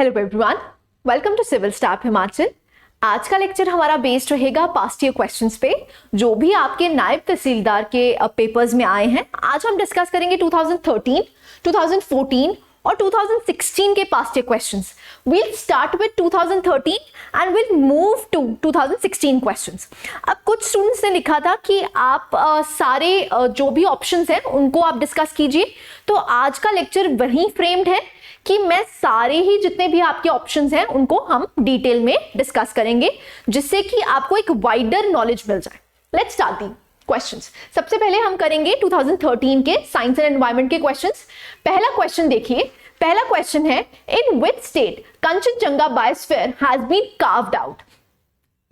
Hello everyone, welcome to civil staff Himachal. आज का lecture हमारा बेस्ड रहेगा पास्ट ईयर क्वेश्चंस पे, जो भी आपके नायब तहसीलदार के पेपर्स में आए हैं। आज हम डिस्कस करेंगे 2013, 2014 और 2016 के past year questions. We'll start with 2013 and we'll move to 2016 questions। अब कुछ स्टूडेंट्स ने लिखा था कि आप सारे जो भी ऑप्शंस हैं उनको आप डिस्कस कीजिए, तो आज का लेक्चर वही फ्रेम्ड है कि मैं सारे ही जितने भी आपके ऑप्शंस हैं उनको हम डिटेल में डिस्कस करेंगे, जिससे कि आपको एक वाइडर नॉलेज मिल जाए। Let's start the questions. सबसे पहले हम करेंगे 2013 के साइंस एंड एनवायरनमेंट के क्वेश्चंस। पहला क्वेश्चन देखिए, पहला क्वेश्चन है, in which state Kanchenjunga biosphere has been carved out.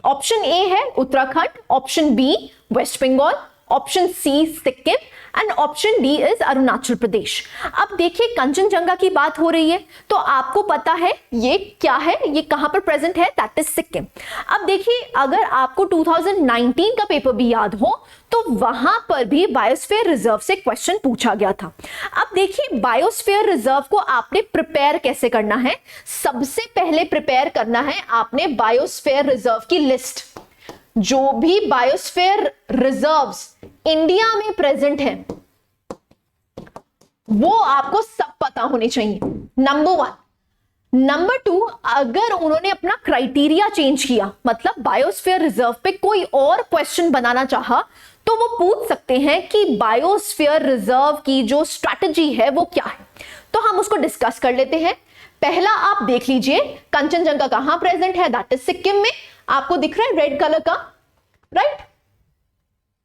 Option A है Uttarakhand, option B west Bengal, option C Sikkim and option D is Arunachal Pradesh. अब देखिए, कंचनजंगा की बात हो रही है तो आपको पता है ये क्या है, ये कहां पर प्रेजेंट है, दैट इज सिक्किम। अब देखिए, अगर आपको 2019 का पेपर भी याद हो तो वहां पर भी बायोस्फीयर रिजर्व से क्वेश्चन पूछा गया था। अब देखिए, बायोस्फीयर रिजर्व को आपने प्रिपेयर कैसे करना है। सबसे पहले प्रिपेयर करना है आपने बायोस्फीयर रिजर्व की लिस्ट। जो भी बायोस्फीयर रिजर्व्स इंडिया में प्रेजेंट है वो आपको सब पता होने चाहिए, नंबर वन। नंबर टू, अगर उन्होंने अपना क्राइटेरिया चेंज किया, मतलब बायोस्फीयर रिजर्व पे कोई और क्वेश्चन बनाना चाहा, तो वो पूछ सकते हैं कि बायोस्फीयर रिजर्व की जो स्ट्रैटेजी है वो क्या है। तो हम उसको डिस्कस कर लेते हैं। पहला आप देख लीजिए, कंचनजंगा कहां प्रेजेंट है, दैट इज सिक्किम में। आपको दिख रहा है रेड कलर का, राइट?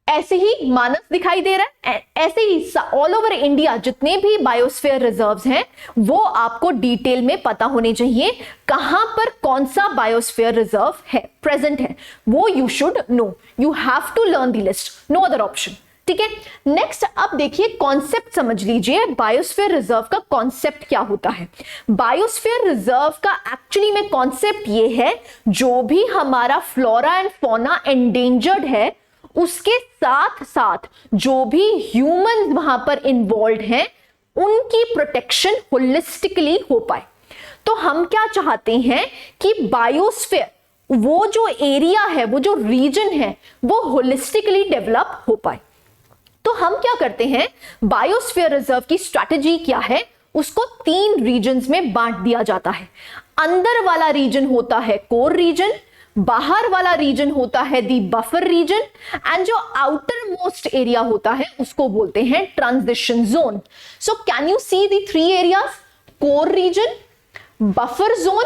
ऐसे ही मानस दिखाई दे रहा है। ऐसे ही ऑल ओवर इंडिया जितने भी बायोस्फीयर रिजर्व्स हैं वो आपको डिटेल में पता होने चाहिए, कहां पर कौन सा बायोस्फीयर रिजर्व है, प्रेजेंट है, वो you should know. You have to learn the list, no other option. ठीक है, नेक्स्ट अब देखिए, कॉन्सेप्ट समझ लीजिए। बायोस्फीयर रिजर्व का कॉन्सेप्ट क्या होता है। बायोस्फीयर रिजर्व का एक्चुअली में कॉन्सेप्ट ये है, जो भी हमारा फ्लोरा एंड फौना एंडेंजर्ड है उसके साथ साथ जो भी ह्यूमन वहां पर इन्वॉल्व हैं उनकी प्रोटेक्शन होलिस्टिकली हो पाए। तो हम क्या चाहते हैं कि बायोस्फीयर, वो जो एरिया है, वो जो रीजन है, वो होलिस्टिकली डेवलप हो पाए। तो हम क्या करते हैं, बायोस्फीयर रिजर्व की स्ट्रैटेजी क्या है, उसको 3 रीजन्स में बांट दिया जाता है। अंदर वाला रीजन होता है कोर रीजन, बाहर वाला रीजन होता है दी बफर रीजन, एंड जो आउटर मोस्ट एरिया होता है उसको बोलते हैं transition zone. So can you see the 3 areas, core region, buffer zone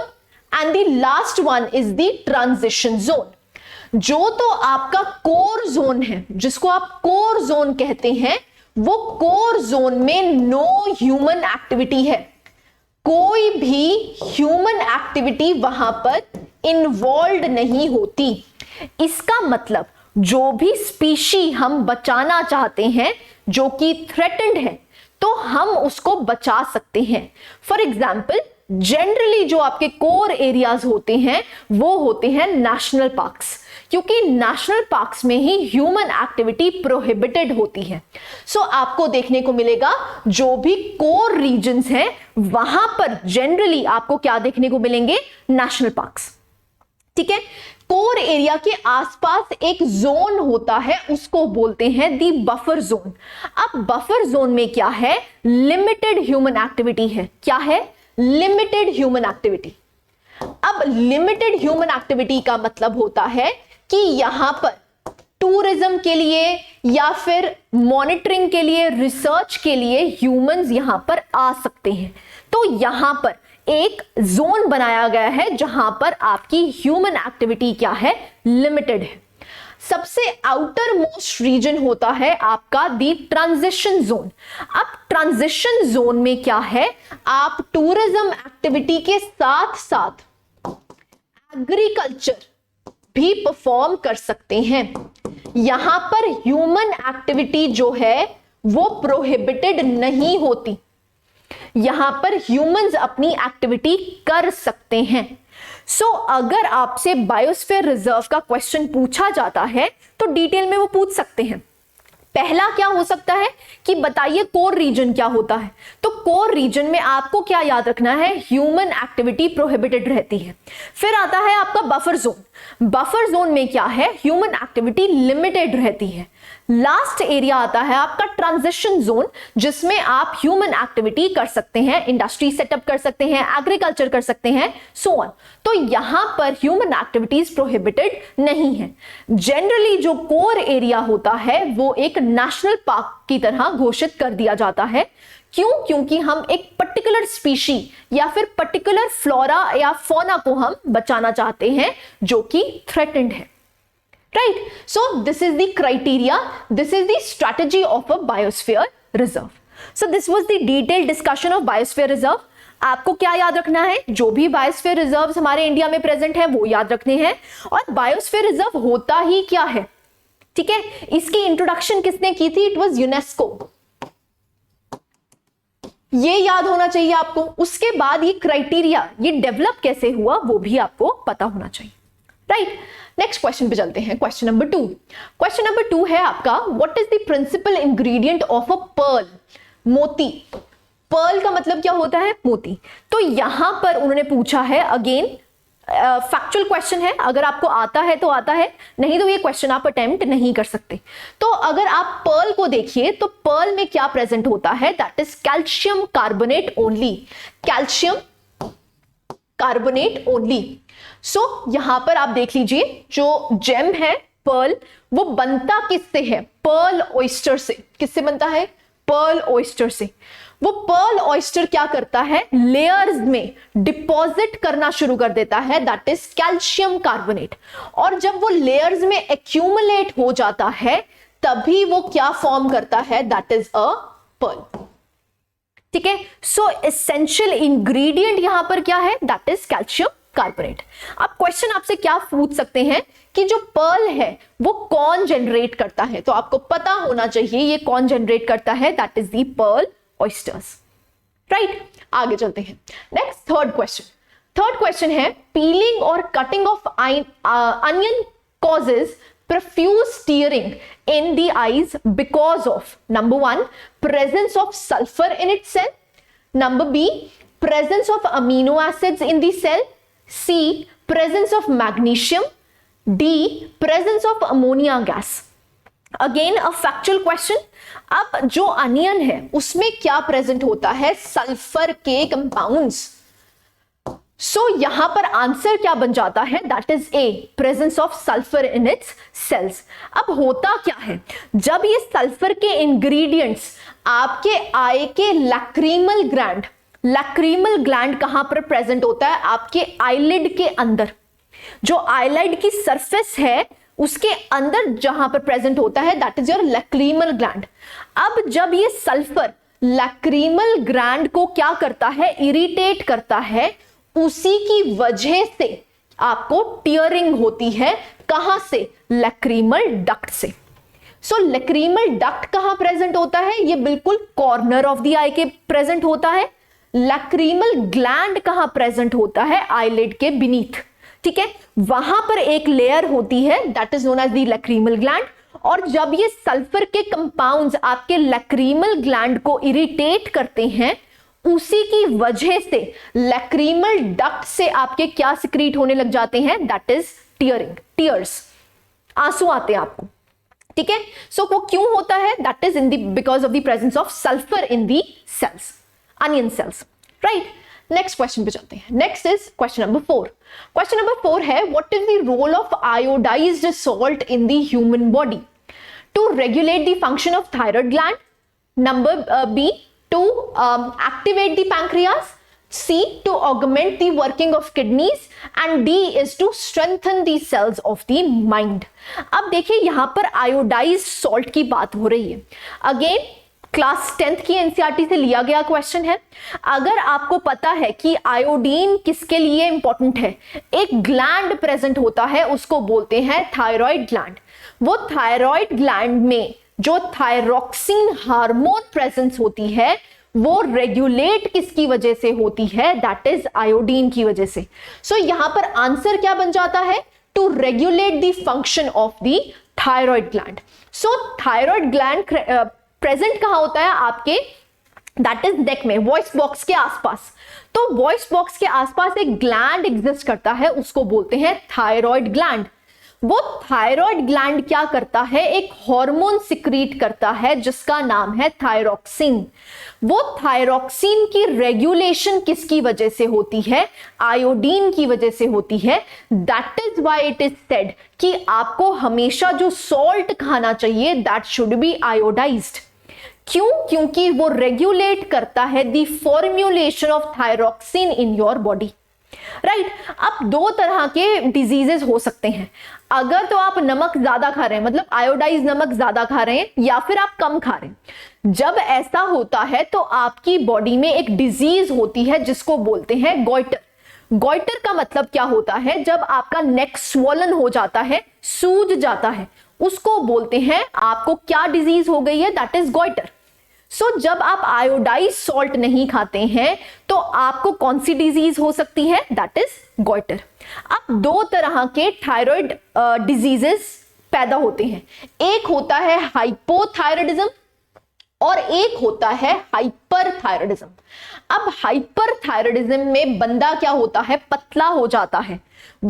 and the last one is the transition zone. जो तो आपका कोर जोन है, जिसको आप कोर जोन कहते हैं, वो कोर जोन में नो ह्यूमन एक्टिविटी है। कोई भी ह्यूमन एक्टिविटी वहां पर इन्वॉल्व नहीं होती। इसका मतलब जो भी स्पीशी हम बचाना चाहते हैं जो कि थ्रेटेंड है, तो हम उसको बचा सकते हैं। फॉर एग्जाम्पल, जनरली जो आपके कोर एरियाज होते हैं वो होते हैं नेशनल पार्क्स, क्योंकि नेशनल पार्क्स में ही ह्यूमन एक्टिविटी प्रोहिबिटेड होती है। सो आपको देखने को मिलेगा जो भी कोर रीजन्स हैं वहां पर जनरली आपको क्या देखने को मिलेंगे, नेशनल पार्क्स। ठीक है, कोर एरिया के आसपास एक जोन होता है, उसको बोलते हैं दी बफर जोन। अब बफर जोन में क्या है, लिमिटेड ह्यूमन एक्टिविटी है। क्या है, लिमिटेड ह्यूमन एक्टिविटी। अब लिमिटेड ह्यूमन एक्टिविटी का मतलब होता है कि यहां पर टूरिज्म के लिए या फिर मॉनिटरिंग के लिए, रिसर्च के लिए ह्यूमंस यहां पर आ सकते हैं। तो यहां पर एक जोन बनाया गया है जहां पर आपकी ह्यूमन एक्टिविटी क्या है, लिमिटेड है। सबसे आउटर मोस्ट रीजन होता है आपका दी ट्रांजिशन जोन। अब ट्रांजिशन जोन में क्या है, आप टूरिज्म एक्टिविटी के साथ साथ एग्रीकल्चर भी परफॉर्म कर सकते हैं। यहां पर ह्यूमन एक्टिविटी जो है वो प्रोहिबिटेड नहीं होती, यहां पर ह्यूमंस अपनी एक्टिविटी कर सकते हैं। सो अगर आपसे बायोस्फीयर रिजर्व का क्वेश्चन पूछा जाता है तो डिटेल में वो पूछ सकते हैं। पहला क्या हो सकता है कि बताइए कोर रीजन क्या होता है। तो कोर रीजन में आपको क्या याद रखना है, ह्यूमन एक्टिविटी प्रोहिबिटेड रहती है। फिर आता है आपका बफर जोन। बफर जोन में क्या है, ह्यूमन एक्टिविटी लिमिटेड रहती है। लास्ट एरिया आता है आपका ट्रांजिशन जोन, जिसमें आप ह्यूमन एक्टिविटी कर सकते हैं, इंडस्ट्री सेटअप कर सकते हैं, एग्रीकल्चर कर सकते हैं, सो ऑन। तो यहां पर ह्यूमन एक्टिविटीज प्रोहिबिटेड नहीं है। जनरली जो कोर एरिया होता है वो एक नेशनल पार्क की तरह घोषित कर दिया जाता है। क्यों? क्योंकि हम एक पर्टिकुलर स्पीशी या फिर पर्टिकुलर फ्लोरा या फौना को हम बचाना चाहते हैं जो कि थ्रेटेंड है। Right? So this is the criteria, this is the strategy of a biosphere reserve. So this was the detailed discussion of biosphere reserve. आपको क्या याद रखना है, जो भी बायोस्फीयर रिजर्व्स हमारे इंडिया में प्रेजेंट है वो याद रखने हैं। और बायोस्फीयर रिजर्व होता ही क्या है, ठीक है, इसकी इंट्रोडक्शन किसने की थी, इट वाज यूनेस्को, ये याद होना चाहिए आपको। उसके बाद ये क्राइटेरिया ये डेवलप कैसे हुआ वो भी आपको पता होना चाहिए, राइट। नेक्स्ट क्वेश्चन पे चलते हैं, क्वेश्चन नंबर 2। क्वेश्चन नंबर 2 है आपका, what is the principal ingredient of a pearl, मोती। पर्ल का मतलब क्या होता है, मोती। तो यहां पर उन्होंने पूछा है, अगेन फैक्चुअल क्वेश्चन है, अगर आपको आता है तो आता है, नहीं तो ये क्वेश्चन आप अटेम्प्ट नहीं कर सकते। तो अगर आप पर्ल को देखिए तो पर्ल में क्या प्रेजेंट होता है, that is calcium carbonate only, calcium carbonate only. So यहां पर आप देख लीजिए, जो जेम है पर्ल, वो बनता किससे है, पर्ल ऑयस्टर से। किससे बनता है, पर्ल ऑयस्टर से। वो पर्ल ऑयस्टर क्या करता है, लेयर्स में डिपॉजिट करना शुरू कर देता है, दैट इज कैल्शियम कार्बोनेट। और जब वो लेयर्स में एक्यूमुलेट हो जाता है तभी वो क्या फॉर्म करता है, दैट इज अ पर्ल, ठीक है। सो एसेंशियल इंग्रेडिएंट यहां पर क्या है, दैट इज कैल्शियम कार्बोनेट। अब क्वेश्चन आपसे क्या पूछ सकते हैं कि जो पर्ल है वो कौन जनरेट करता है, तो आपको पता होना चाहिए ये कौन जनरेट करता है, that is the pearl oysters, right. आगे चलते हैं, next third question. Third question है, पीलिंग और cutting of onion causes profuse tearing in the eyes because of number 1 presence of sulfur in its cell, number B presence of amino acids in the cell, C presence of magnesium, D presence of ammonia gas. Again a factual question. अब जो onion है उसमें क्या present होता है, sulphur के compounds. सो यहां पर आंसर क्या बन जाता है, that is a, presence of sulphur in its cells. अब होता क्या है, जब ये सल्फर के इंग्रेडिएंट्स आपके आई के लैक्रीमल ग्लैंड, लैक्रीमल ग्लैंड कहां पर प्रेजेंट होता है, आपके आईलिड के अंदर, जो आईलिड की सरफेस है उसके अंदर जहां पर प्रेजेंट होता है, that is your lacrimal gland. अब जब ये सल्फर लैक्रीमल ग्लैंड को क्या करता है, इरिटेट करता है, उसी की वजह से आपको टियरिंग होती है, कहां से, लैक्रीमल डक्ट से। सो लैक्रीमल डक्ट कहां प्रेजेंट होता है, ये बिल्कुल कॉर्नर ऑफ द आई के प्रेजेंट होता है। लैक्रीमल ग्लैंड कहां प्रेजेंट होता है, आईलिड के बीनीथ, ठीक है, वहां पर एक लेयर होती है, that is known as the lacrimal gland. और जब ये सल्फर के कंपाउंड्स आपके लैक्रीमल ग्लैंड को इरिटेट करते हैं, उसी की वजह से लैक्रीमल डक्ट से आपके क्या सिक्रीट होने लग जाते हैं, दैट इज टियरिंग, टीयर्स, आंसू आते हैं आपको, ठीक है। सो वो क्यों होता है, that is in the because of the presence of sulphur in the cells, onion cells, right. Next question पे चलते हैं, next is question number 4। Question number 4 है, what is the role of iodised salt in the human body to regulate the function of thyroid gland, number B to activate the pancreas, C to augment the working of kidneys, and D is to strengthen the cells of the mind. अब देखिए यहां पर iodised salt की बात हो रही है, again class 10th की एनसीईआरटी से लिया गया क्वेश्चन है। अगर आपको पता है कि आयोडीन किसके लिए इंपॉर्टेंट है, एक ग्लैंड प्रेजेंट होता है उसको बोलते हैं थायराइड ग्लैंड। वो थायराइड ग्लैंड में जो थायरोक्सिन हार्मोन प्रेजेंस होती है वो रेगुलेट किसकी वजह से होती है, दैट इज आयोडीन की वजह से। सो यहां पर आंसर क्या बन जाता है, to regulate the function of the thyroid gland. So thyroid gland present कहां होता है आपके, दैट इज नेक में, वॉइस बॉक्स के आसपास। तो वॉइस बॉक्स के आसपास एक ग्लैंड एग्जिस्ट करता है, उसको बोलते हैं थायराइड ग्लैंड। वो थायराइड ग्लैंड क्या करता है, एक हार्मोन सिक्रीट करता है जिसका नाम है थायरोक्सिन। वो थायरोक्सिन की रेगुलेशन किसकी वजह से होती है, आयोडीन की वजह से होती है। That is why it is said कि आपको हमेशा जो सॉल्ट खाना चाहिए दैट शुड बी आयोडाइज्ड। क्यों, क्योंकि वो रेगुलेट करता है the formulation of thyroxine in your body, right. अब दो तरह के डिजीजेस हो सकते हैं। अगर तो आप नमक ज्यादा खा रहे हैं, मतलब आयोडाइज नमक ज्यादा खा रहे हैं, या फिर आप कम खा रहे हैं। जब ऐसा होता है तो आपकी बॉडी में एक डिजीज होती है जिसको बोलते हैं गॉइटर। गॉइटर का मतलब क्या होता है, जब आपका नेक स्वॉलन हो जाता है, सूज जाता है, उसको बोलते हैं, आपको क्या डिजीज हो गई है, दैट इज गॉइटर। सो जब आप आयोडाइज सॉल्ट नहीं खाते हैं तो आपको कौन सी डिजीज हो सकती है, दैट इज गॉइटर। अब दो तरह के थायराइड डिजीजेस पैदा होते हैं, एक होता है हाइपोथायराइडिज्म और एक होता है हाइपरथायराइडिज्म। अब हाइपरथायराइडिज्म में बंदा क्या होता है, पतला हो जाता है,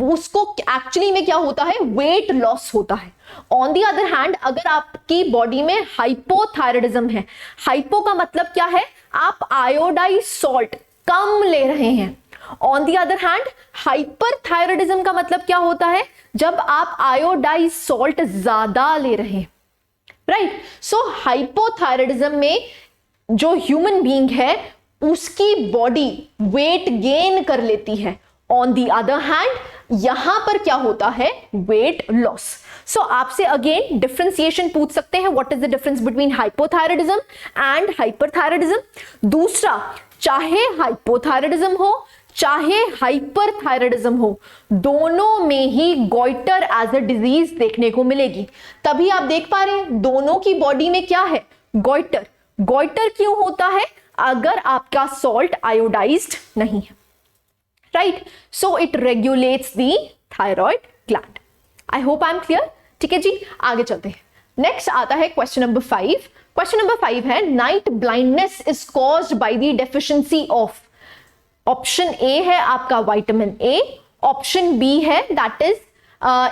उसको एक्चुअली में क्या होता है, वेट लॉस होता है। ऑन दी अदर हैंड अगर आपकी बॉडी में हाइपोथायराइडिज्म है, हाइपो का मतलब क्या है, आप आयोडाइज सॉल्ट कम ले रहे हैं। On the other hand hyperthyroidism का मतलब क्या होता है, जब आप आयोडाइज सॉल्ट ज्यादा ले रहे हैं, राइट। सो हाइपोथायराइडिज्म में जो ह्यूमन बीइंग है उसकी बॉडी वेट गेन कर लेती है। ऑन दी अदर हैंड यहां पर क्या होता है, वेट लॉस। सो आपसे अगेन डिफरेंशिएशन पूछ सकते हैं, what is the difference between hypothyroidism and hyperthyroidism. दूसरा, चाहे हाइपोथायराइडिज्म हो चाहे हाइपरथायराइडिज्म हो, दोनों में ही गॉइटर एज अ डिजीज देखने को मिलेगी। तभी आप देख पा रहे हैं दोनों की बॉडी में क्या है, गॉइटर। गॉइटर क्यों होता है, अगर आपका सॉल्ट आयोडाइज्ड नहीं है, right. So it regulates the thyroid gland. I hope I am clear, ठीक है जी। आगे चलते हैं, नेक्स्ट आता है क्वेश्चन नंबर 5। क्वेश्चन नंबर 5 है, night blindness is caused by the deficiency of. Option A है आपका विटामिन ए, ऑप्शन बी है that is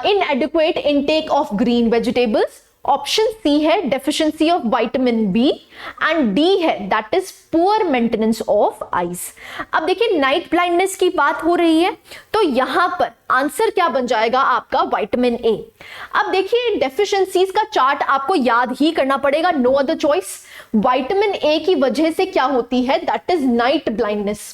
inadequate intake of green vegetables, option C है deficiency of vitamin B, and D है that is poor maintenance of eyes. अब देखिए night blindness की बात हो रही है तो यहां पर आंसर क्या बन जाएगा आपका, विटामिन ए। अब देखिए डेफिशिएंसीज का चार्ट आपको याद ही करना पड़ेगा, no other choice. Vitamin A की वजह से क्या होती है, that is night blindness.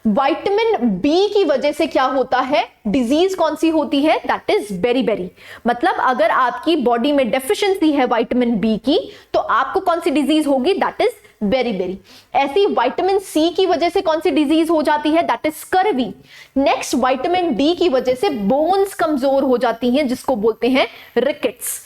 Vitamin B की वजह से क्या होता है, डिजीज कौन सी होती है, दैट इज बेरीबेरी। मतलब अगर आपकी बॉडी में डेफिशिएंसी है विटामिन बी की तो आपको कौन सी डिजीज होगी, दैट इज बेरीबेरी। ऐसी विटामिन सी की वजह से कौन सी डिजीज हो जाती है, that is scurvy. Next vitamin D की वजह से बोन्स कमजोर हो जाती हैं जिसको बोलते हैं rickets.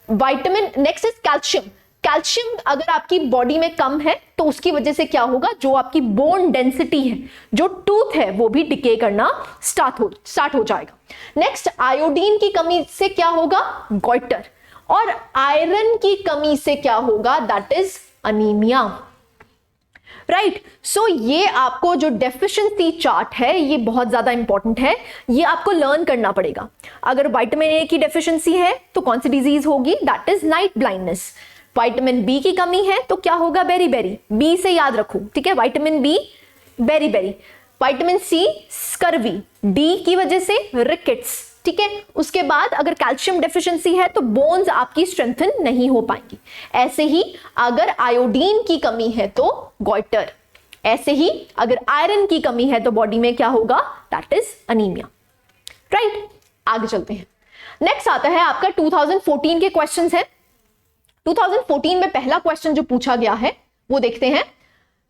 Vitamin next is calcium. Calcium अगर आपकी बॉडी में कम है तो उसकी वजह से क्या होगा, जो आपकी बोन डेंसिटी है, जो टूथ है, वो भी डिके करना स्टार्ट हो जाएगा। नेक्स्ट आयोडीन की कमी से क्या होगा, गॉइटर। और आयरन की कमी से क्या होगा, दैट इज अनीमिया, राइट। सो ये आपको जो डेफिशिएंसी चार्ट है ये बहुत ज्यादा इंपॉर्टेंट है, ये आपको लर्न करना पड़ेगा। अगर विटामिन ए की डेफिशिएंसी है तो कौन सी डिजीज होगी, that is night blindness. Vitamin B की कमी है तो क्या होगा, बेरीबेरी। बी से याद रखो, ठीक है, vitamin B beriberi. Vitamin C scurvy, D की वजह से रिकेट्स, ठीक है। उसके बाद अगर कैल्शियम डेफिशिएंसी है तो बोन्स आपकी स्ट्रेंथन नहीं हो पाएंगी। ऐसे ही अगर आयोडीन की कमी है तो गॉइटर। ऐसे ही अगर आयरन की कमी है तो बॉडी में क्या होगा, दैट इज अनीमिया, राइट। आगे चलते हैं, नेक्स्ट आता है आपका 2014 के क्वेश्चंस है। 2014 में पहला क्वेश्चन जो पूछा गया है वो देखते हैं।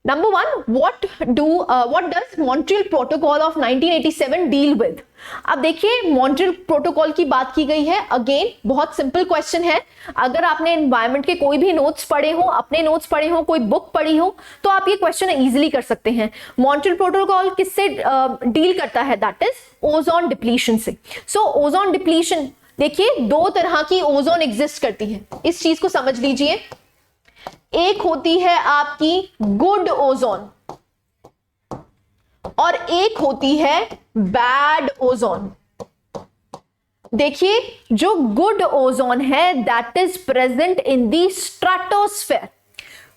Number 1, what does Montreal protocol of 1987 deal with. अब देखिए मॉन्ट्रियल प्रोटोकॉल की बात की गई है। अगेन बहुत सिंपल क्वेश्चन है, अगर आपने एनवायरनमेंट के कोई भी नोट्स पढ़े हो, अपने नोट्स पढ़े हो, कोई बुक पढ़ी हो, तो आप ये क्वेश्चन इजीली कर सकते हैं। मॉन्ट्रियल प्रोटोकॉल किससे डील करता है, दैट इज ओजोन डिप्लीशन से। सो ओजोन डिप्लीशन देखिए दो तरह की ओजोन एग्जिस्ट करती है, इस चीज को समझ लीजिए। एक होती है आपकी गुड ओजोन और एक होती है बैड ओजोन। देखिए जो गुड ओजोन है that is present in the stratosphere,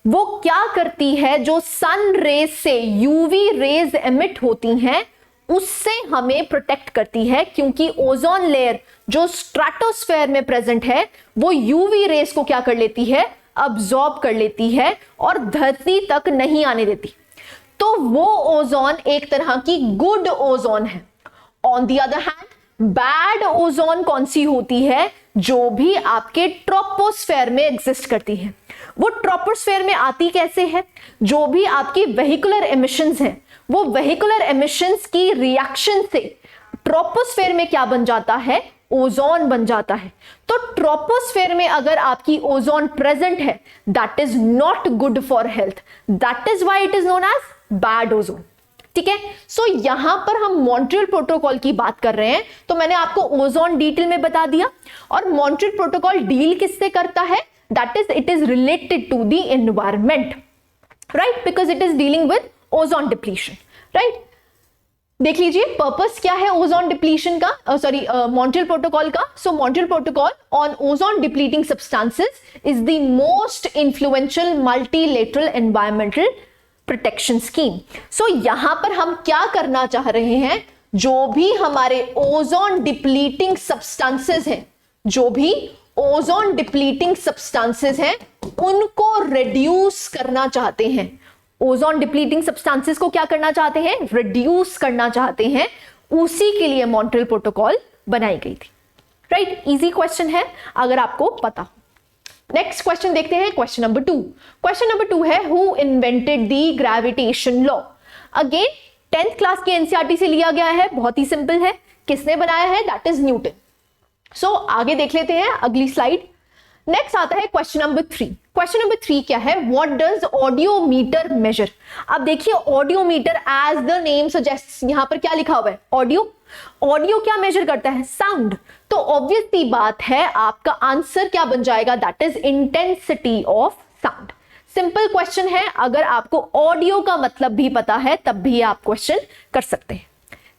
वो क्या करती है, जो सन रेज से यूवी रेज एमिट होती हैं उससे हमें प्रोटेक्ट करती है, क्योंकि ओजोन लेयर जो स्ट्रेटोस्फेयर में प्रेजेंट है वो यूवी रेज को क्या कर लेती है, अब्सॉर्ब कर लेती है और धरती तक नहीं आने देती। तो वो ओजोन एक तरह की गुड ओजोन है। On the other hand bad ozone कौन सी होती है, जो भी आपके ट्रोपोस्फेयर में एग्जिस्ट करती है। वो ट्रोपोस्फेयर में आती कैसे है, जो भी आपकी वेहिकुलर एमिशंस हैं, वो वेहिकुलर एमिशंस की रिएक्शन से ट्रोपोस्फेयर में क्या बन जाता है, ओजोन बन जाता है। तो ट्रोपोस्फेयर में अगर आपकी ओजोन प्रेजेंट है that is not good for health, that is why it is known as bad ozone. ठीक है, सो यहां पर हम मॉन्ट्रियल प्रोटोकॉल की बात कर रहे हैं, तो मैंने आपको ओजोन डिटेल में बता दिया। और मॉन्ट्रियल प्रोटोकॉल डील किससे करता है, that is it is related to the environment, right, because it is dealing with ozone depletion, right. देख लीजिए पर्पस क्या है ओजोन डिप्लीशन का, मॉन्ट्रियल प्रोटोकॉल का। So Montreal protocol on ozone depleting substances is the most influential multilateral environmental protection scheme. So यहां पर हम क्या करना चाह रहे हैं, जो भी हमारे ओजोन डिप्लीटिंग सब्सटेंसेस हैं, जो भी ओजोन डिप्लीटिंग सब्सटेंसेस हैं उनको रिड्यूस करना चाहते हैं। ओजोन डिप्लीटिंग सब्सटेंसेस को क्या करना चाहते हैं, रिड्यूस करना चाहते हैं, उसी के लिए मॉन्ट्रियल प्रोटोकॉल बनाई गई थी, राइट। इजी क्वेश्चन है अगर आपको पता हो। नेक्स्ट क्वेश्चन देखते हैं, क्वेश्चन नंबर 2। क्वेश्चन नंबर 2 है who invented the gravitation law. Again 10th class के एनसीईआरटी से लिया गया है, बहुत ही सिंपल है। किसने बनाया है, दैट इज न्यूटन। सो आगे देख लेते हैं अगली स्लाइड। नेक्स्ट आता है क्वेश्चन नंबर 3। क्वेश्चन नंबर 3 क्या है, व्हाट डज ऑडियोमीटर मेजर। अब देखिए audiometer as the name suggest, यहां पर क्या लिखा हुआ है, ऑडियो। ऑडियो क्या मेजर करता है, साउंड। तो ऑब्वियस सी बात है आपका आंसर क्या बन जाएगा, that is intensity of sound. Simple question है, अगर आपको ऑडियो का मतलब भी पता है तब भी आप क्वेश्चन कर सकते हैं।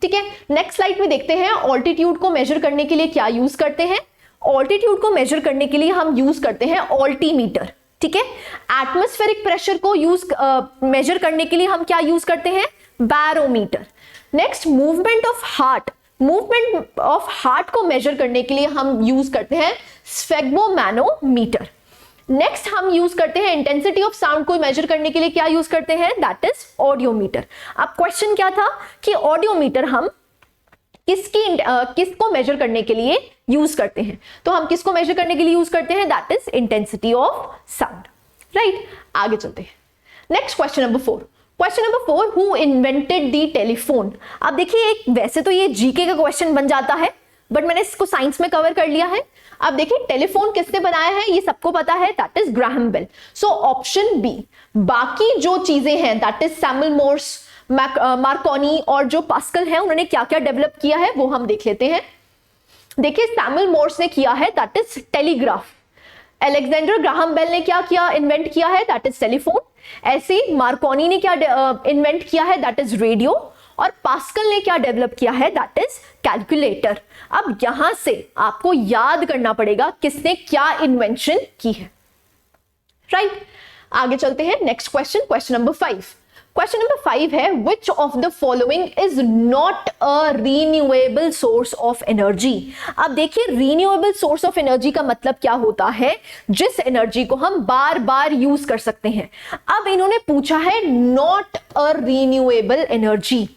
ठीक है, नेक्स्ट स्लाइड में देखते हैं ऑल्टीट्यूड को मेजर करने के लिए क्या यूज करते हैं। ऑल्टीट्यूड को मेजर करने के लिए हम यूज करते हैं ऑल्टीमीटर। ठीक है, एटमॉस्फेरिक प्रेशर को मेजर करने के लिए हम क्या यूज करते हैं, barometer. Next movement of heart, movement of heart को मेजर करने के लिए हम यूज करते हैं स्फेग्मोमैनोमीटर। नेक्स्ट हम यूज करते हैं इंटेंसिटी ऑफ साउंड को मेजर करने के लिए क्या यूज करते हैं, दैट इज ऑडियोमीटर। अब क्वेश्चन क्या था कि ऑडियोमीटर हम किसको मेजर करने के लिए यूज करते हैं, तो हम किसको मेजर करने के लिए यूज करते हैं, that is intensity of sound, right. आगे चलते हैं, next question number 4। Question number 4, who invented the telephone. अब देखिए एक वैसे तो ये जीके का क्वेश्चन बन जाता है, बट मैंने इसको साइंस में कवर कर लिया है। अब देखिए टेलीफोन किसने बनाया है, ये सबको पता है, that is Graham Bell. So option B. बाकी जो चीजें हैं that is Samuel Morse, Marconi और जो पास्कल है, उन्होंने क्या क्या डेवलप किया है वो हम देख लेते हैं। देखिए सैमुअल मोर्स ने किया है that is telegraph. Alexander Graham Bell ने क्या किया, इन्वेंट किया है, दैट इज टेलीफोन। ऐसे मार्कोनी ने क्या इन्वेंट किया है, दैट इज रेडियो। और पास्कल ने क्या डेवलप किया है, दैट इज कैलकुलेटर। अब यहां से आपको याद करना पड़ेगा किसने क्या इन्वेंशन की है, राइट। आगे चलते हैं, next question, question number 5। Question number 5 है which of the following is not a renewable source of energy. अब देखिए रीन्यूएबल सोर्स ऑफ एनर्जी का मतलब क्या होता है, जिस एनर्जी को हम बार बार यूज कर सकते हैं। अब इन्होंने पूछा है not a renewable energy.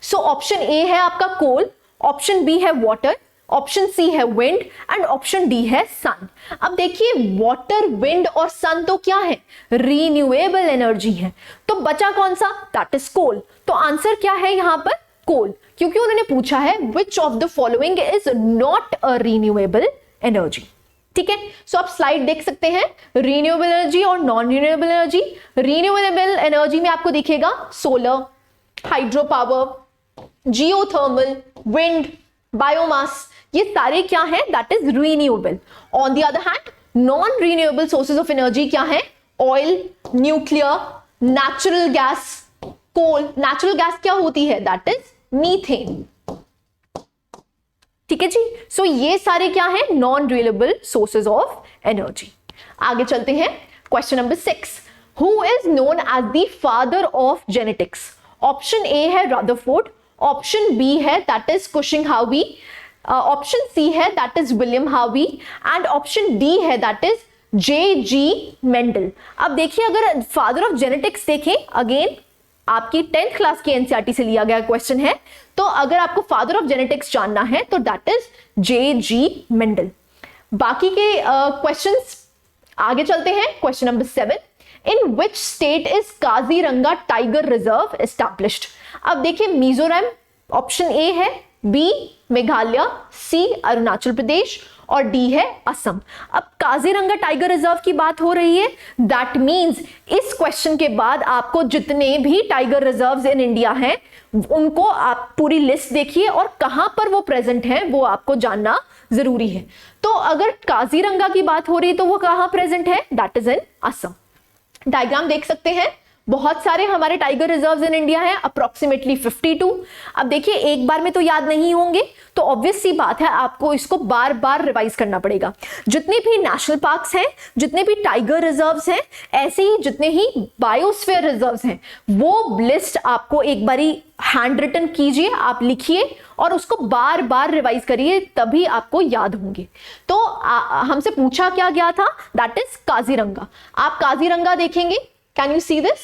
So option A है आपका कोल, ऑप्शन बी है वाटर, ऑप्शन सी है विंड एंड ऑप्शन डी है सन। अब देखिए वाटर, विंड और सन तो क्या है, रीन्यूएबल एनर्जी है। तो बचा कौन सा, दैट इज कोल। तो आंसर क्या है यहां पर, कोल, क्योंकि उन्होंने पूछा है which of the following is not a renewable energy. ठीक है, सो आप स्लाइड देख सकते हैं, रीन्यूएबल एनर्जी और non renewable energy. Renewable energy में आपको दिखेगा solar, hydro power, geothermal, wind, biomass, ये सारे क्या है, that is renewable. On the other hand non renewable sources of energy क्या है, ऑयल, न्यूक्लियर, नेचुरल गैस, कोल। नेचुरल गैस क्या होती है, दैट इज मीथेन। ठीक है जी। सो ये सारे क्या है, non renewable sources of energy. आगे चलते हैं, question number 6, who is known as the father of genetics. Option A है रदरफोर्ड, ऑप्शन बी है that is Cushing Harvey, option C है that is William Harvey and option D है that is J G. Mendel. अब देखिए, अगर father of genetics देखें, again आपकी 10th class की एनसीईआरटी से लिया गया क्वेश्चन है, तो अगर आपको फादर ऑफ जेनेटिक्स जानना है तो दैट इज जे.जी. मेंडल। बाकी के क्वेश्चंस आगे चलते हैं। Question number 7, in which state is Kaziranga tiger reserve established. अब देखिए, मिजोरम ऑप्शन ए है, बी मेघालय, सी अरुणाचल प्रदेश और डी है असम। अब काजीरंगा टाइगर रिजर्व की बात हो रही है, दैट मींस इस क्वेश्चन के बाद आपको जितने भी टाइगर रिजर्व्स इन इंडिया हैं उनको आप पूरी लिस्ट देखिए और कहां पर वो प्रेजेंट हैं वो आपको जानना जरूरी है। तो अगर काजीरंगा की बात हो रही है तो वो कहां प्रेजेंट है, that is in Assam. Diagram देख सकते हैं, बहुत सारे हमारे टाइगर रिजर्व्स इन इंडिया हैं, अप्रोक्सीमेटली 52। अब देखिए, एक बार में तो याद नहीं होंगे, तो ऑब्वियस सी बात है आपको इसको बार बार रिवाइज करना पड़ेगा। जितने भी नेशनल पार्क्स हैं, जितने भी टाइगर रिजर्व्स हैं, ऐसे ही जितने ही बायोस्फीयर रिजर्व्स हैं, वो लिस्ट आपको एक बारी हैंड रिटन कीजिए, आप लिखिए और उसको बार बार रिवाइज करिए, तभी आपको याद होंगे। तो हमसे पूछा क्या गया था, दैट इज काजीरंगा। आप काजीरंगा देखेंगे, कैन यू सी दिस,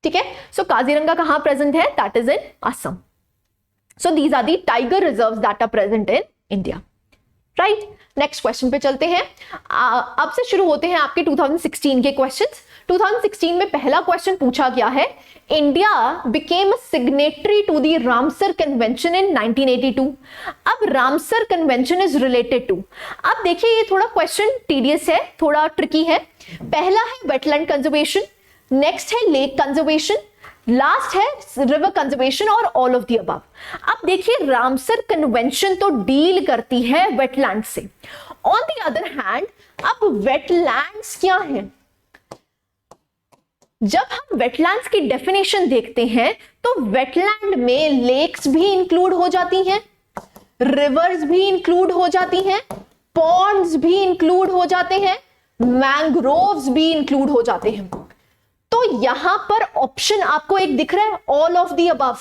ठीक है। सो काजीरंगा कहां प्रेजेंट है, that is in Assam. So these are the tiger reserves that are present in India, right. Next question पे चलते हैं। अब से शुरू होते हैं आपके 2016 के क्वेश्चंस। 2016 में पहला क्वेश्चन पूछा गया है, India became signatory to the Ramsar convention in 1982। अब Ramsar convention is related to, अब देखिए ये थोड़ा क्वेश्चन टीडियस है, थोड़ा ट्रिकी है। पहला है वेटलैंड कंजर्वेशन, नेक्स्ट है लेक कंजर्वेशन, लास्ट है रिवर कंजर्वेशन और ऑल ऑफ द अबव। अब देखिए, रामसर कन्वेंशन तो डील करती है वेटलैंड से। ऑन द अदर हैंड, अब वेटलैंड्स क्या है, जब हम वेटलैंड्स की डेफिनेशन देखते हैं तो वेटलैंड में लेक्स भी इंक्लूड हो जाती हैं, रिवर्स भी इंक्लूड हो जाती हैं, पॉन्ड्स भी इंक्लूड हो जाते हैं, मैंग्रोव्स भी इंक्लूड हो जाते हैं। तो यहां पर ऑप्शन आपको एक दिख रहा है, ऑल ऑफ द अबव।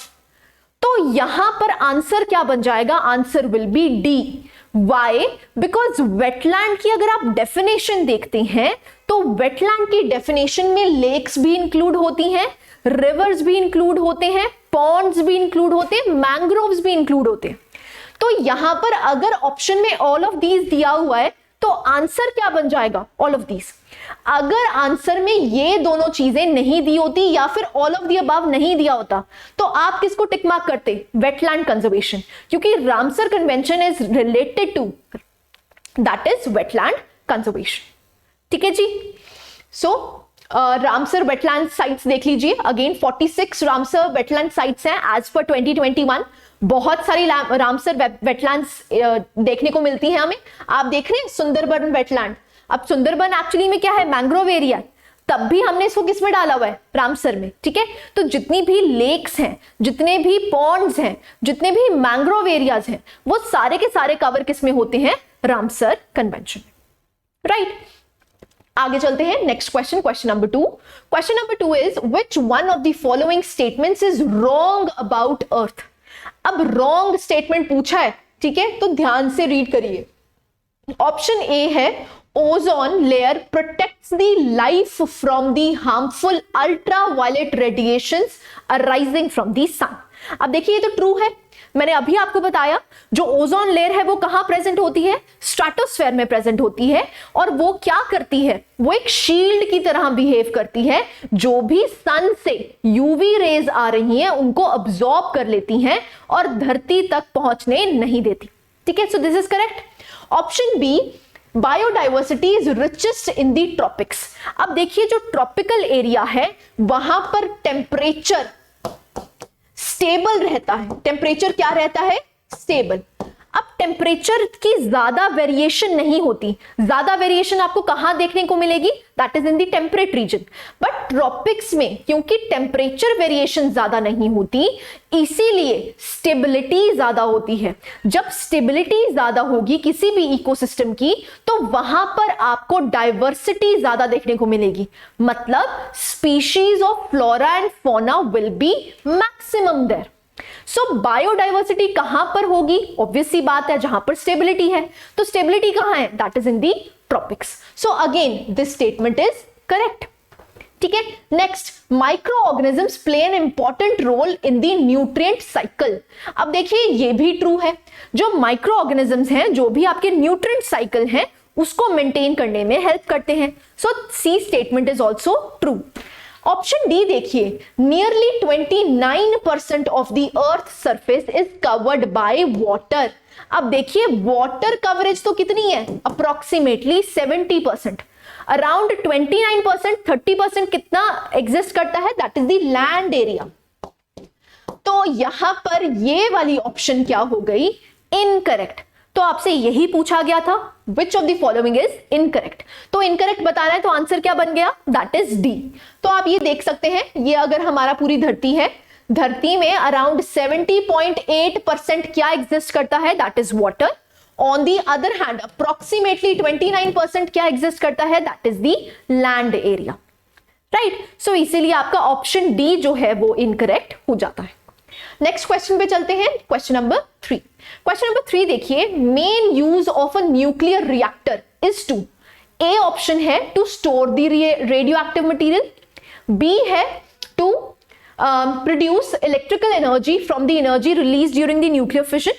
तो यहां पर आंसर क्या बन जाएगा, answer will be D. Why, because wetland की अगर आप डेफिनेशन देखते हैं तो वेटलैंड की डेफिनेशन में लेक्स भी इंक्लूड होती हैं, रिवर्स भी इंक्लूड होते हैं, पॉन्ड्स भी इंक्लूड होते हैं, मैंग्रोव्स भी इंक्लूड होते हैं। तो यहां पर अगर ऑप्शन में ऑल ऑफ दीज दिया हुआ है तो आंसर क्या बन जाएगा, ऑल ऑफ दीज। अगर आंसर में ये दोनों चीजें नहीं दी होती या फिर ऑल ऑफ द अबव नहीं दिया होता तो आप किसको टिक मार्क करते, वेटलैंड कंजर्वेशन, क्योंकि Ramsar convention is related to that is wetland conservation. ठीक है जी। सो रामसर वेटलैंड साइट्स देख लीजिए, अगेन 46 रामसर वेटलैंड साइट्स हैं एज पर 2021। बहुत सारी रामसर वेटलैंड्स देखने को मिलती हैं हमें। आप देख रहे हैं सुंदरबन वेटलैंड, अब सुंदरबन एक्चुअली में क्या है, मैंग्रोव एरिया, तब भी हमने इसको किस में डाला हुआ है, रामसर में। ठीक है, तो जितनी भी लेक्स हैं, जितने भी पॉन्ड्स हैं, जितने भी मैंग्रोव एरियाज हैं, वो सारे के सारे कवर किस में होते हैं, रामसर कन्वेंशन, राइट। आगे चलते हैं, next question, question number 2। Question number 2 is which one of the following statements is wrong about earth. अब रॉन्ग स्टेटमेंट पूछा है, ठीक है, तो ध्यान से रीड करिए। ऑप्शन ए है ozone layer protects the life from the harmful ultraviolet radiations arising from the sun. अब देखिए ये तो ट्रू है, मैंने अभी आपको बताया जो ओजोन लेयर है वो कहां प्रेजेंट होती है, स्ट्रेटोस्फेयर में प्रेजेंट होती है, और वो क्या करती है, वो एक शील्ड की तरह बिहेव करती है, जो भी सन से यूवी रेज आ रही हैं उनको अब्सॉर्ब कर लेती हैं और धरती तक पहुंचने नहीं देती। ठीक है, so this is correct. Option B, biodiversity is richest in the tropics. अब देखिए जो ट्रॉपिकल एरिया है वहां पर टेम्परेचर स्टेबल रहता है, टेम्परेचर क्या रहता है, स्टेबल। अब टेम्परेचर की ज्यादा वेरिएशन नहीं होती, ज्यादा वेरिएशन आपको कहां देखने को मिलेगी, that is in the temperate region. But tropics में क्योंकि टेम्परेचर वेरिएशन ज्यादा नहीं होती, इसीलिए स्टेबिलिटी ज्यादा होती है। जब स्टेबिलिटी ज्यादा होगी किसी भी इकोसिस्टम की, तो वहां पर आपको डाइवर्सिटी ज्यादा देखने को मिलेगी, मतलब species of flora and fauna will be maximum there. So biodiversity कहां पर होगी, ऑब्वियस सी बात है जहां पर स्टेबिलिटी है। तो स्टेबिलिटी कहां है, that is in the tropics. So again this statement is correct. ठीक है, next, micro organisms play an important role in the nutrient cycle. अब देखिए ये भी ट्रू है, जो माइक्रो ऑर्गेनिजम्स हैं, जो भी आपके न्यूट्रिएंट साइकिल हैं, उसको मेंटेन करने में हेल्प करते हैं। So C statement is also true. Option D देखिए, nearly 29% of the earth surface is covered by water. अब देखिए वाटर कवरेज तो कितनी है, अप्रोक्सीमेटली 70%। अराउंड 29%, 30% कितना एग्जिस्ट करता है, that is the land area. तो यहां पर ये वाली ऑप्शन क्या हो गई, इनकरेक्ट। तो आपसे यही पूछा गया था, which of the following is incorrect. तो इनकरेक्ट बताना है तो आंसर क्या बन गया, दैट इज डी। तो आप ये देख सकते हैं, ये अगर हमारा पूरी धरती है, धरती में अराउंड 70.8% क्या एग्जिस्ट करता है, that is water. On the other hand approximately 29% क्या एग्जिस्ट करता है, that is the land area. Right, so इसीलिए आपका ऑप्शन डी जो है वो इनकरेक्ट हो जाता है। नेक्स्ट क्वेश्चन पे चलते हैं, क्वेश्चन नंबर 3। क्वेश्चन नंबर 3 देखिए, main use of a nuclear reactor is to, A option है to store the radio active material, B है to produce electrical energy from the energy release during the nuclear fission,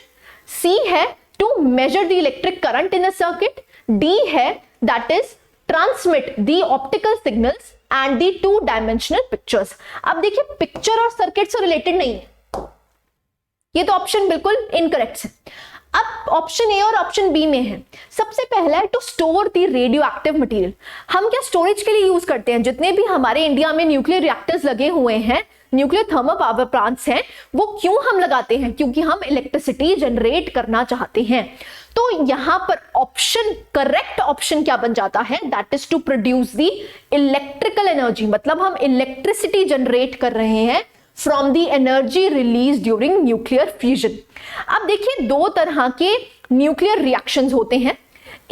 C है to measure the electric current in a circuit, D है that is transmit the optical signals and the 2 dimensional pictures. अब देखिए picture और circuit से related नहीं है, ये तो ऑप्शन बिल्कुल इनकरेक्ट है। अब ऑप्शन ए और ऑप्शन बी में है, सबसे पहला है to store the radio active material. हम क्या स्टोरेज के लिए यूज करते हैं, जितने भी हमारे इंडिया में न्यूक्लियर रिएक्टर्स लगे हुए हैं, न्यूक्लियर थर्मल पावर प्लांट्स हैं, वो क्यों हम लगाते हैं, क्योंकि हम इलेक्ट्रिसिटी जनरेट करना चाहते हैं। तो यहां पर ऑप्शन, करेक्ट ऑप्शन क्या बन जाता है, that is to produce the electrical energy, मतलब हम इलेक्ट्रिसिटी जनरेट कर रहे हैं from the energy release during nuclear fusion. अब देखिए दो तरह के न्यूक्लियर रिएक्शंस होते हैं,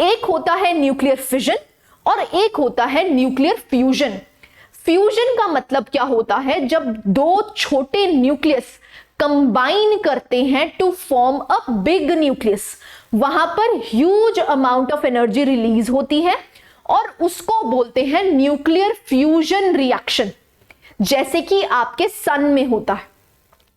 एक होता है न्यूक्लियर फिजन और एक होता है न्यूक्लियर फ्यूजन। फ्यूजन का मतलब क्या होता है, जब दो छोटे न्यूक्लियस कंबाइन करते हैं to form a big nucleus, वहां पर huge amount of energy release होती है और उसको बोलते हैं न्यूक्लियर फ्यूजन रिएक्शन। जैसे कि आपके सन में होता है,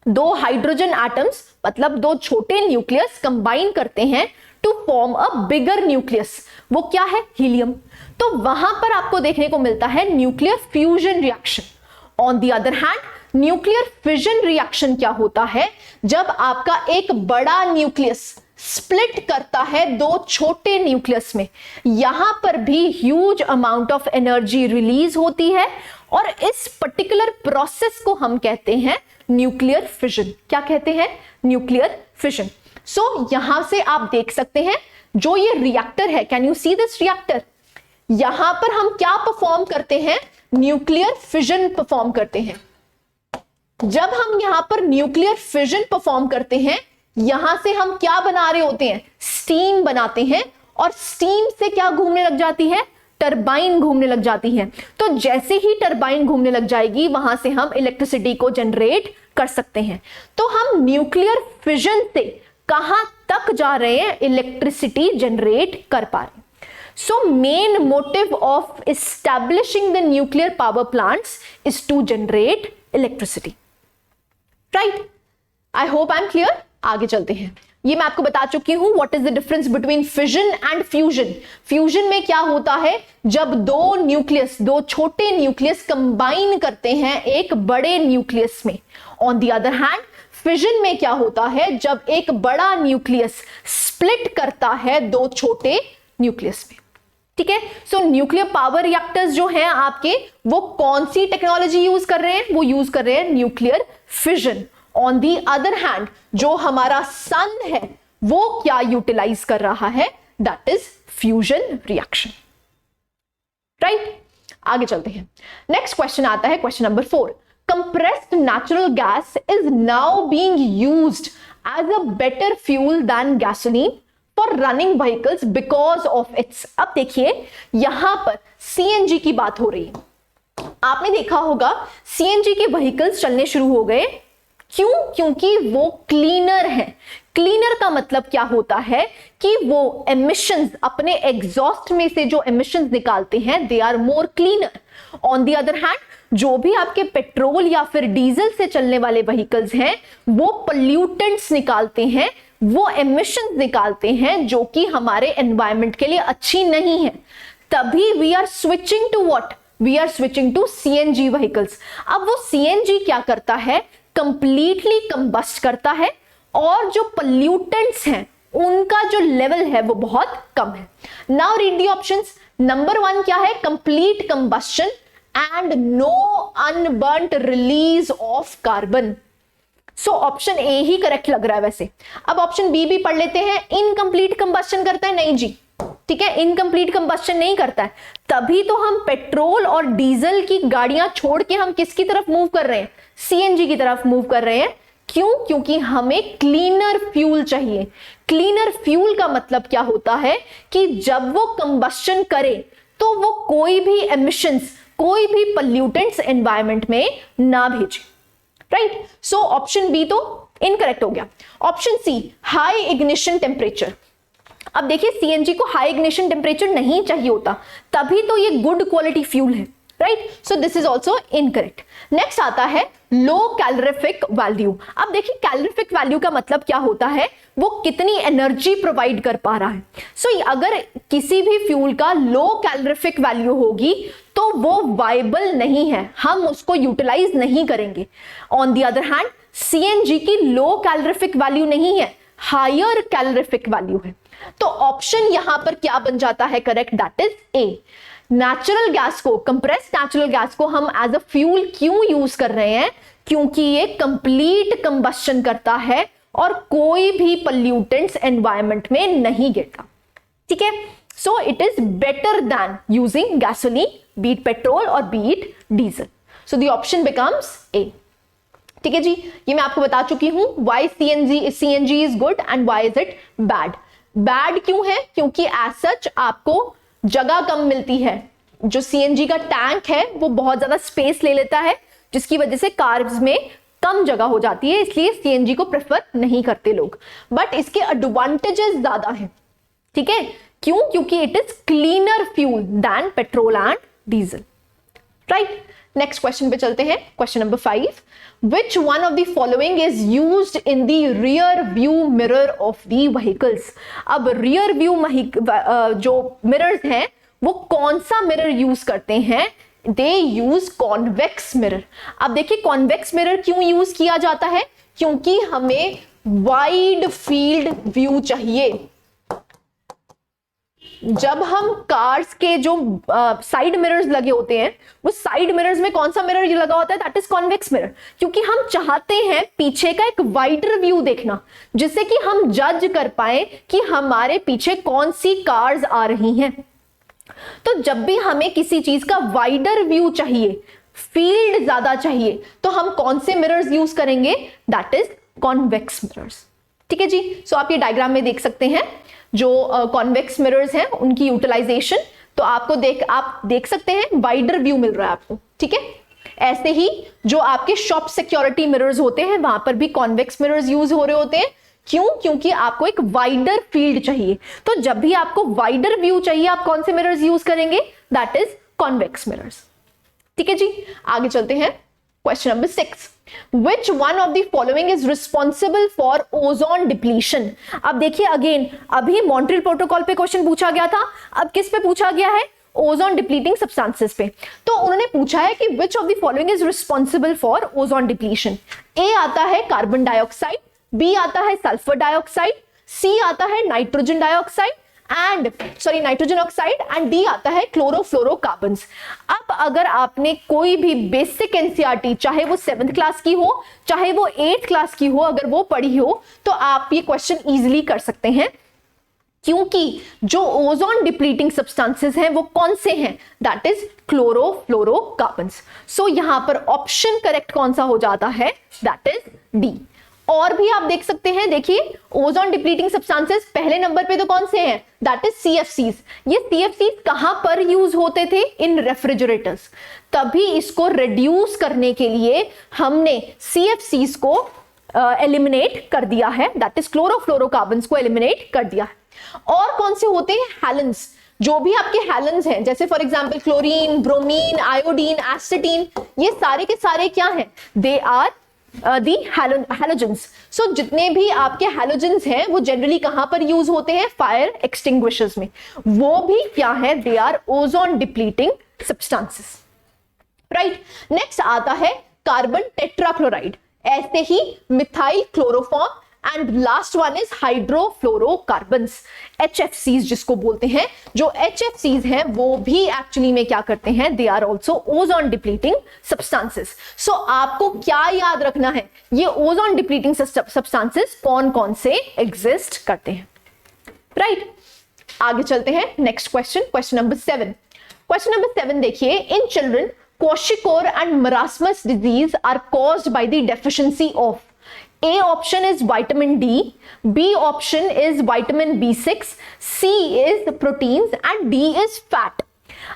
दो हाइड्रोजन एटम्स मतलब दो छोटे न्यूक्लियस कंबाइन करते हैं to form a bigger nucleus, वो क्या है, हीलियम। तो वहां पर आपको देखने को मिलता है nuclear fusion reaction. On the other hand nuclear fission reaction क्या होता है, जब आपका एक बड़ा न्यूक्लियस स्प्लिट करता है दो छोटे न्यूक्लियस में, यहां पर भी huge amount of energy release होती है और इस पर्टिकुलर प्रोसेस को हम कहते हैं न्यूक्लियर फिजन। क्या कहते हैं, न्यूक्लियर फिजन। सो यहां से आप देख सकते हैं जो ये रिएक्टर है, can you see this reactor, यहां पर हम क्या परफॉर्म करते हैं, न्यूक्लियर फिजन परफॉर्म करते हैं। जब हम यहां पर न्यूक्लियर फिजन परफॉर्म करते हैं, यहां से हम क्या बना रहे होते हैं, स्टीम बनाते हैं, और स्टीम से क्या घूमने लग जाती है, टरबाइन घूमने लग जाती है। तो जैसे ही टरबाइन घूमने लग जाएगी, वहां से हम इलेक्ट्रिसिटी को जनरेट कर सकते हैं। तो हम न्यूक्लियर फिजन से कहां तक जा रहे हैं, इलेक्ट्रिसिटी जनरेट कर पा रहे हैं। So main motive of establishing the nuclear power plants is to generate electricity. Right, I hope I am clear. आगे चलते हैं, ये मैं आपको बता चुकी हूं what is the difference between fission and fusion. Fusion में क्या होता है, जब दो न्यूक्लियस, दो छोटे न्यूक्लियस कंबाइन करते हैं एक बड़े न्यूक्लियस में। On the other hand fission में क्या होता है, जब एक बड़ा न्यूक्लियस स्प्लिट करता है दो छोटे न्यूक्लियस में। ठीक है, सो न्यूक्लियर पावर रिएक्टर्स जो हैं आपके, वो कौन सी टेक्नोलॉजी यूज कर रहे हैं, वो यूज कर रहे हैं nuclear fission. On the other hand जो हमारा सन है, वो क्या यूटिलाइज कर रहा है, that is fusion reaction, right. आगे चलते हैं, नेक्स्ट क्वेश्चन आता है question number 4। compressed natural gas is now being used as a better fuel than gasoline for running vehicles because of its। अब देखिए यहां पर सीएनजी की बात हो रही है। आपने देखा होगा सीएनजी के व्हीकल्स चलने शुरू हो गए, क्यों? क्योंकि वो क्लीनर है। क्लीनर का मतलब क्या होता है कि वो एमिशंस, अपने एग्जॉस्ट में से जो एमिशंस निकालते हैं, they are more cleaner. On the other hand, जो भी आपके पेट्रोल या फिर डीजल से चलने वाले व्हीकल्स हैं, वो पोल्यूटेंट्स निकालते हैं, वो एमिशंस निकालते हैं जो कि हमारे एनवायरमेंट के लिए अच्छी नहीं है। तभी we are switching to what? We are switching to CNG vehicles. अब वो सीएनजी क्या करता है? कंप्लीटली कंबस्ट करता है और जो पोल्यूटेंट्स हैं उनका जो लेवल है वो बहुत कम है। Now read the options. Number 1 क्या है? Complete combustion and no unburnt release of carbon. So option A ही करेक्ट लग रहा है वैसे। अब ऑप्शन बी भी पढ़ लेते हैं। इनकंप्लीट कंबस्शन करता है? नहीं जी, ठीक है, इनकंप्लीट कंबस्शन नहीं करता है। तभी तो हम पेट्रोल और डीजल की गाड़ियां छोड़ के हम किसकी तरफ मूव कर रहे हैं? सीएनजी की तरफ मूव कर रहे हैं। क्यों? क्योंकि हमें क्लीनर फ्यूल चाहिए। क्लीनर फ्यूल का मतलब क्या होता है कि जब वो कंबस्शन करे तो वो कोई भी एमिशंस, कोई भी पोल्यूटेंट्स एनवायरमेंट में ना भेजे, राइट। सो ऑप्शन बी तो इनकरेक्ट हो गया। Option C, high ignition temperature. अब देखिए सीएनजी को हाई इग्निशन टेम्परेचर नहीं चाहिए होता, तभी तो ये गुड क्वालिटी फ्यूल है, right. So this is also incorrect. Next आता है लो कैलोरीफिक वैल्यू। अब देखिए कैलोरीफिक वैल्यू का मतलब क्या होता है? वो कितनी एनर्जी प्रोवाइड कर पा रहा है। सो अगर किसी भी फ्यूल का लो कैलोरीफिक वैल्यू होगी तो वो वाइबल नहीं है, हम उसको यूटिलाइज नहीं करेंगे। On the other hand CNG की लो कैलोरीफिक वैल्यू नहीं है, हायर कैलोरीफिक वैल्यू है। तो ऑप्शन यहां पर क्या बन जाता है correct? That is A. Natural gas को, कंप्रेस्ड नेचुरल गैस को हम एज अ फ्यूल क्यों यूज कर रहे हैं? क्योंकि ये कंप्लीट कंबस्शन करता है और कोई भी पोल्यूटेंट्स एनवायरमेंट में नहीं गिरता, ठीक है। So it is better than using gasoline, beat petrol और beat diesel. So the option becomes A, ठीक है जी। ये मैं आपको बता चुकी हूं why CNG is good and why is it bad. Bad क्यों है? क्योंकि एज सच आपको जगह कम मिलती है। जो सीएनजी का टैंक है वो बहुत ज्यादा स्पेस ले लेता है, जिसकी वजह से कार्स में कम जगह हो जाती है, इसलिए सीएनजी को प्रेफर नहीं करते लोग। बट इसके एडवांटेजेस ज्यादा हैं, ठीक है। क्यों? क्योंकि it is cleaner fuel then petrol and diesel, right. Next question पे चलते हैं, question number 5। Which one of the following is used in the rear view mirror of the vehicles? अब rear view जो mirrors हैं वो कौन सा mirror use करते हैं? They use convex mirror। अब देखिए convex mirror क्यों यूज किया जाता है? क्योंकि हमें wide field view चाहिए। जब हम कार्स के जो साइड मिरर्स लगे होते हैं, वो साइड मिरर्स में कौन सा मिरर लगा होता है? That is convex mirror. क्योंकि हम चाहते हैं पीछे का एक वाइडर व्यू देखना, जिससे कि हम जज कर पाए कि हमारे पीछे कौन सी कार्स आ रही हैं। तो जब भी हमें किसी चीज का वाइडर व्यू चाहिए, फील्ड ज्यादा चाहिए, तो हम कौन से मिरर्स यूज करेंगे? दैट इज कॉन्वेक्स मिरर्स, ठीक है जी। सो आप ये डायग्राम में देख सकते हैं जो कॉन्वेक्स मिरर्स हैं उनकी यूटिलाइजेशन। तो आप देख सकते हैं वाइडर व्यू मिल रहा है आपको, ठीक है। ऐसे ही जो आपके शॉप सिक्योरिटी मिरर्स होते हैं वहां पर भी कॉन्वेक्स मिरर्स यूज हो रहे होते हैं। क्यों? क्योंकि आपको एक वाइडर फील्ड चाहिए। तो जब भी आपको वाइडर व्यू चाहिए, आप कौन से मिरर्स यूज करेंगे? दैट इज कॉन्वेक्स मिरर्स, ठीक है जी। आगे चलते हैं, question number 6। Which one of the following is responsible for ozone depletion? अब देखिए अगेन, अभी मॉन्ट्रियल प्रोटोकॉल पे क्वेश्चन पूछा गया था, अब किस पे पूछा गया है? ओजोन डिप्लीटिंग सब्सटेंसेस पे। तो उन्होंने पूछा है कि which of the following is responsible for ozone depletion? A आता है कार्बन डाइऑक्साइड, B आता है सल्फर डाइऑक्साइड, C आता है nitrogen dioxide and sorry nitrogen oxide, and D आता है क्लोरोफ्लोरोकार्बन्स। अब अगर आपने कोई भी बेसिक एनसीईआरटी, चाहे वो 7th क्लास की हो चाहे वो 8th क्लास की हो, अगर वो पढ़ी हो तो आप ये क्वेश्चन इजीली कर सकते हैं, क्योंकि जो ओजोन डिप्लीटिंग सब्सटेंसेस हैं वो कौन से हैं, दैट इज क्लोरोफ्लोरोकार्बन्स। सो यहां पर ऑप्शन करेक्ट कौन सा हो जाता है, दैट इज डी। और भी आप देख सकते हैं, देखिए ओजोन डिप्लीटिंग सब्सटेंसेस पहले नंबर पे तो कौन से हैं, दैट इज सीएफसीज। ये सीएफसीज कहां पर यूज होते थे, इन रेफ्रिजरेटर्स। तभी इसको रिड्यूस करने के लिए हमने सीएफसीज को एलिमिनेट कर दिया है, दैट इज क्लोरोफ्लोरोकार्बन्स को एलिमिनेट कर दिया है। और कौन से होते हैं, हैलेंस। जो भी आपके हैलेंस हैं, जैसे for example chlorine, bromine, iodine, astatine, ये सारे के सारे क्या हैं, दे आर दी हैलोजेंस। सो जितने भी आपके हैलोजेंस हैं वो जनरली कहां पर यूज होते हैं, फायर एक्सटिंग्विशर्स में। वो भी क्या है, they are ozone depleting substances, right. Next आता है कार्बन टेट्राक्लोराइड, ऐसे ही methyl chloroform, and last one is hydrofluorocarbons, HFCs जिसको बोलते हैं। जो HFCs हैं वो भी एक्चुअली में क्या करते हैं, they are also ozone depleting substances. So आपको क्या याद रखना है, ये ओजोन डिप्लीटिंग सब्सटेंसेस कौन कौन से एग्जिस्ट करते हैं, राइट। आगे चलते हैं, next question, question number 7। Question number 7 देखिए, in children kwashiorkor and marasmus disease are caused by the deficiency of, A option is vitamin D, B option is vitamin B6, C is proteins and D is fat।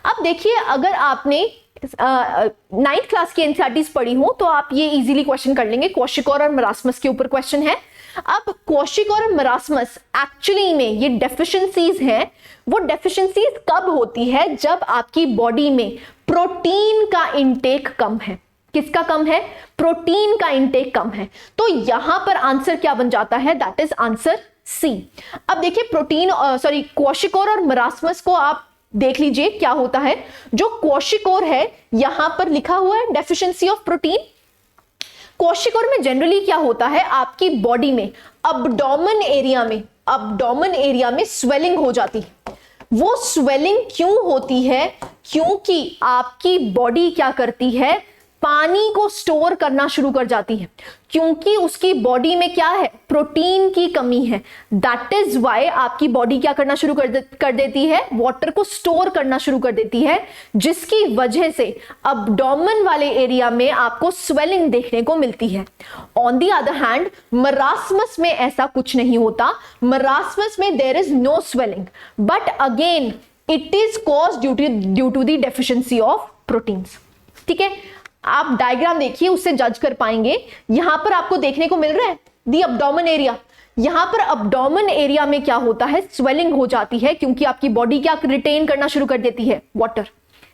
अब देखिए, अगर आपने 9th class की NCERTs पढ़ी हो तो आप ये इजीली क्वेश्चन कर लेंगे। क्वॉशिकोर और मरास्मस के ऊपर क्वेश्चन है। अब क्वॉशिकोर और मरास्मस एक्चुअली में ये डेफिशिएंसीज हैं। वो डेफिशिएंसीज कब होती है, जब आपकी बॉडी में प्रोटीन का इंटेक कम है। किसका कम है, प्रोटीन का इंटेक कम है। तो यहां पर आंसर क्या बन जाता है, दैट इज आंसर सी। अब देखिए प्रोटीन सॉरी क्वॉशिकोर और मरास्मस को आप देख लीजिए क्या होता है। जो क्वॉशिकोर है यहां पर लिखा हुआ है डेफिशिएंसी ऑफ प्रोटीन। क्वॉशिकोर में जनरली क्या होता है, आपकी बॉडी में अब्डोमेन एरिया में स्वेलिंग हो जाती है। वो स्वेलिंग क्यों होती है, क्योंकि आपकी बॉडी क्या करती है, पानी को स्टोर करना शुरू कर जाती है, क्योंकि उसकी बॉडी में क्या है, प्रोटीन की कमी है। दैट इज वाई आपकी बॉडी क्या करना शुरू कर देती है, वाटर को स्टोर करना शुरू कर देती है, जिसकी वजह से अब्डोमेन वाले एरिया में आपको स्वेलिंग देखने को मिलती है। On the other hand marasmus में ऐसा कुछ नहीं होता। मरास्मस में there is no swelling, but again it is caused due to the deficiency of proteins. ठीक है, आप डायग्राम देखिए, उससे जज कर पाएंगे। यहां पर आपको देखने को मिल रहा है दी अब्डोमेन एरिया। यहां पर अब्डोमेन एरिया में क्या होता है, स्वेलिंग हो जाती है, क्योंकि आपकी बॉडी क्या रिटेन करना शुरू कर देती है, वाटर।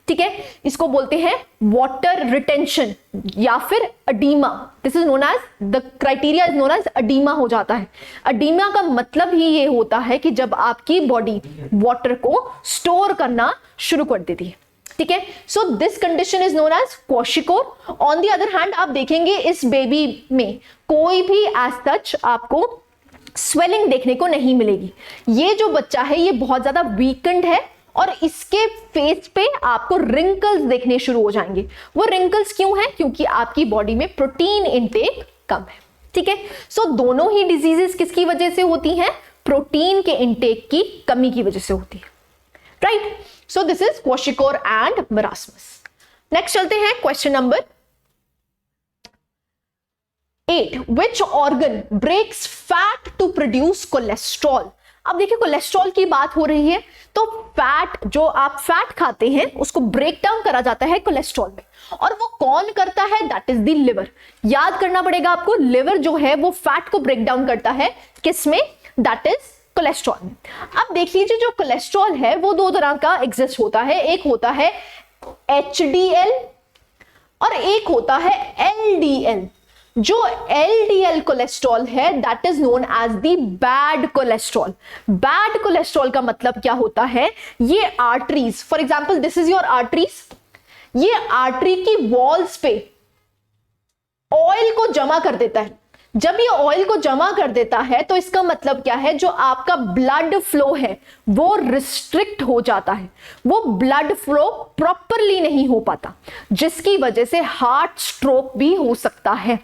ठीक है, इसको बोलते हैं वाटर रिटेंशन या फिर oedema. This is known as, the criteria is known as oedema हो जाता है। अडीमा का मतलब ही ये होता है कि जब आपकी बॉडी वाटर को स्टोर करना शुरू कर देती है। ठीक है, so this condition is known as kwashiorkor. On the other hand आप देखेंगे इस बेबी में कोई भी एज सच आपको स्वेलिंग देखने को नहीं मिलेगी। ये जो बच्चा है ये बहुत ज्यादा वीकेंड है और इसके फेस पे आपको रिंकल्स देखने शुरू हो जाएंगे। वो रिंकल्स क्यों है, क्योंकि आपकी बॉडी में प्रोटीन इंटेक कम है। ठीक है, सो दोनों ही डिजीजेस किसकी वजह से होती हैं, प्रोटीन के इंटेक की कमी की वजह से होती है, right. So this is kwashiorkor and marasmus. Next चलते हैं question number 8. Which organ breaks fat to produce cholesterol? अब देखिए कोलेस्ट्रॉल की बात हो रही है, तो फैट, जो आप फैट खाते हैं उसको ब्रेक डाउन करा जाता है कोलेस्ट्रॉल में, और वो कौन करता है, दैट इज द लिवर। याद करना पड़ेगा आपको, लिवर जो है वो फैट को ब्रेक डाउन करता है, किसमें, दैट इज कोलेस्ट्रॉल में। अब देख लीजिए जो कोलेस्ट्रॉल है वो दो तरह का एग्जिस्ट होता है, एक होता है HDL और एक होता है LDL। जो LDL कोलेस्ट्रॉल है that is known as the bad cholesterol. Bad cholesterol का मतलब क्या होता है, ये arteries, for example this is your arteries, ये आर्टरी की वॉल्स पे ऑयल को जमा कर देता है, जब ये ऑयल को जमा कर देता है तो इसका मतलब क्या है, जो आपका ब्लड फ्लो है वो रिस्ट्रिक्ट हो जाता है, वो ब्लड फ्लो प्रॉपरली नहीं हो पाता, जिसकी वजह से हार्ट स्ट्रोक भी हो सकता है।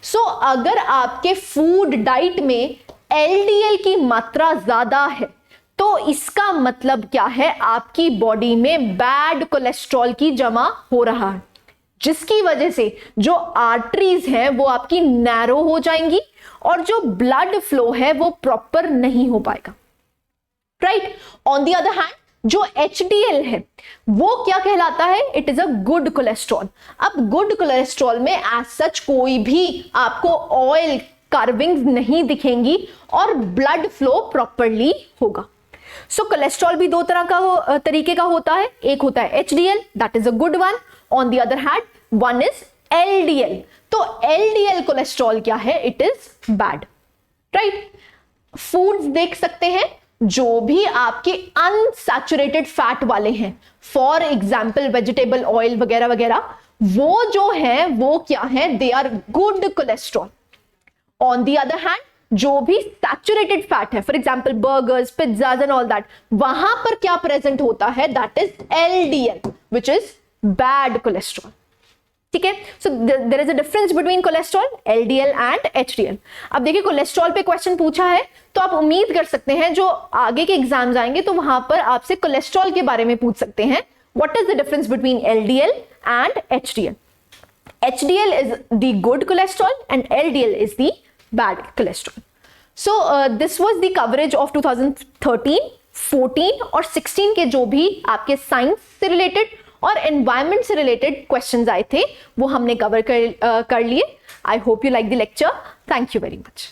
सो अगर आपके फूड डाइट में LDL की मात्रा ज्यादा है तो इसका मतलब क्या है, आपकी बॉडी में बैड कोलेस्ट्रॉल की जमा हो रहा है, जिसकी वजह से जो आर्टरीज हैं वो आपकी नैरो हो जाएंगी और जो ब्लड फ्लो है वो प्रॉपर नहीं हो पाएगा, right. On the other hand जो HDL है वो क्या कहलाता है, it is a good cholesterol. अब गुड कोलेस्ट्रॉल में एज सच कोई भी आपको ऑयल कार्विंग्स नहीं दिखेंगी और ब्लड फ्लो प्रॉपरली होगा। सो कोलेस्ट्रॉल भी दो तरह का तरीके का होता है, एक होता है HDL, that is a good one, on the other hand one is LDL। तो LDL कोलेस्ट्रॉल क्या है, it is bad, right. Foods देख सकते हैं जो भी आपके अनसैचुरेटेड फैट वाले हैं, फॉर एग्जाम्पल वेजिटेबल ऑयल वगैरह वगैरह, वो जो है वो क्या है, they are good cholesterol. On the other hand जो भी सैचुरेटेड फैट है, for example burgers, pizzas and all that, वहां पर क्या प्रेजेंट होता है, that is LDL which is bad cholesterol, ठीक है। So there is a difference between cholesterol, LDL and HDL। अब देखिए कोलेस्ट्रॉल पे क्वेश्चन पूछा है तो आप उम्मीद कर सकते हैं जो आगे के एग्जाम्स आएंगे तो वहां पर आपसे कोलेस्ट्रॉल के बारे में पूछ सकते हैं, what is the difference between LDL and HDL। HDL is the good cholesterol and LDL is the bad cholesterol. So this was the coverage of 2013, 14 और 16 के जो भी आपके साइंस से रिलेटेड और एनवायरमेंट से रिलेटेड क्वेश्चंस आए थे वो हमने कवर कर लिए। I hope you like the lecture. Thank you very much.